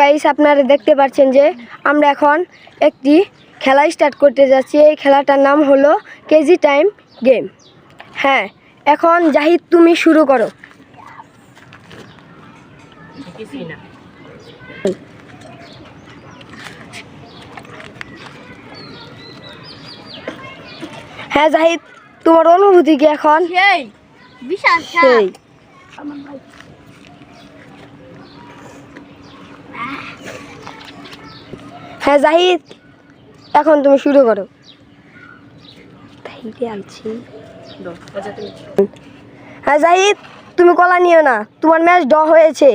Guys আপনারা দেখতে পাচ্ছেন যে আমরা এখন একটি খেলা স্টার্ট করতে যাচ্ছি। এই খেলাটার নাম হলো কেজি টাইম গেম। হ্যাঁ, এখন জাহিদ তুমি শুরু করো। হ্যাঁ জাহিদ, তোমার অনুভূতি কি এখন? সেই হ্যাঁ জাহিদ, এখন তুমি শুরু করো। হ্যাঁ জাহিদ, তুমি কলা নিও না, তোমার ম্যাচ ড্র হয়েছে।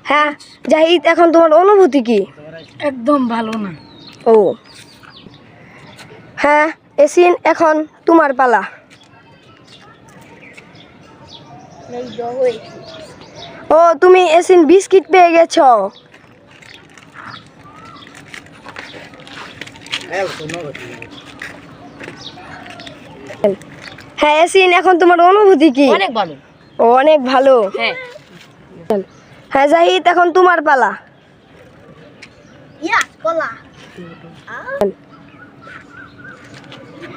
হ্যাঁ জাহিদ, এখন তোমার অনুভূতি কি? একদম ভালো না। ও হ্যাঁ এসিন, এখন তোমার পালা। ও তুমি এসিন বিস্কিট পেয়ে গেছো। হ্যাঁ এসিন, এখন তোমার অনুভূতি কি? অনেক ভালো। ও অনেক ভালো। হ্যাঁ, হ্যাঁ জাহিদ, এখন তোমার পালা।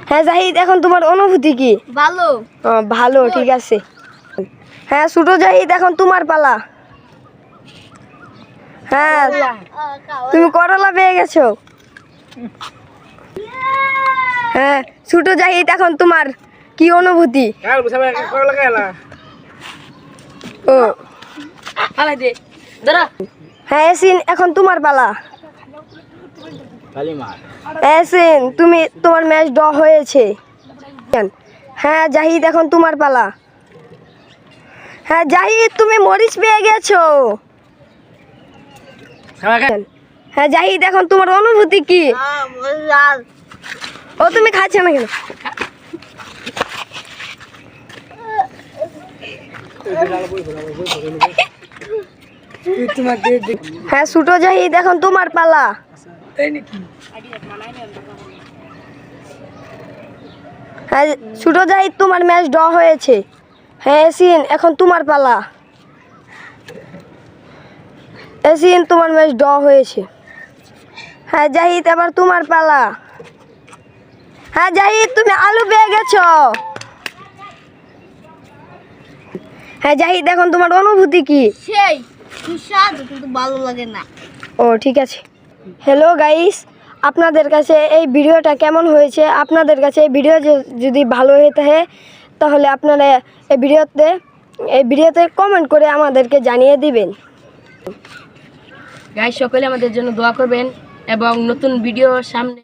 হ্যাঁ জাহিদ, এখন তোমার অনুভূতি কি? ভালো। ভালো, ঠিক আছে। হ্যাঁ ছোট জাহিদ, এখন তোমার পালা। হ্যাঁ তুমি করলা পেয়ে গেছো। হ্যাঁ ছোট জাহিদ, এখন তোমার কি অনুভূতি? ও হ্যাঁ এসিন, এখন তোমার পালা। এসিন, তোমার ম্যাচ ড্র হয়েছে। হ্যাঁ জাহিদ, এখন তোমার পালা। হ্যাঁ জাহিদ, তুমি মরিচ পেয়ে গেছো। হ্যাঁ জাহিদ, এখন তোমার অনুভূতি কি? ও তুমি খাচ্ছ না কেন? হ্যাঁ ছোট জাহিদ, এখন তোমার পালা। হ্যাঁ ছোট জাহিদ, তোমার ম্যাচ ড্র হয়েছে। হ্যাঁ এসিন, এখন তোমার পালা। এসিন, তোমার ম্যাচ ড্র হয়েছে। হ্যাঁ জাহিদ, এবার তোমার পালা। হ্যাঁ জাহিদ, তুমি আলু পেয়ে গেছো। হ্যাঁ জাহিদ, এখন তোমার অনুভূতি কি? সেই সুস্বাদু, কিন্তু ভালো লাগে না। ও ঠিক আছে। হ্যালো গাইস, আপনাদের কাছে এই ভিডিওটা কেমন হয়েছে? আপনাদের কাছে এই ভিডিও যদি ভালো হয়ে থাকে তাহলে আপনারা এই ভিডিওতে কমেন্ট করে আমাদেরকে জানিয়ে দিবেন। গাইস সকলে আমাদের জন্য দোয়া করবেন এবং নতুন ভিডিও সামনে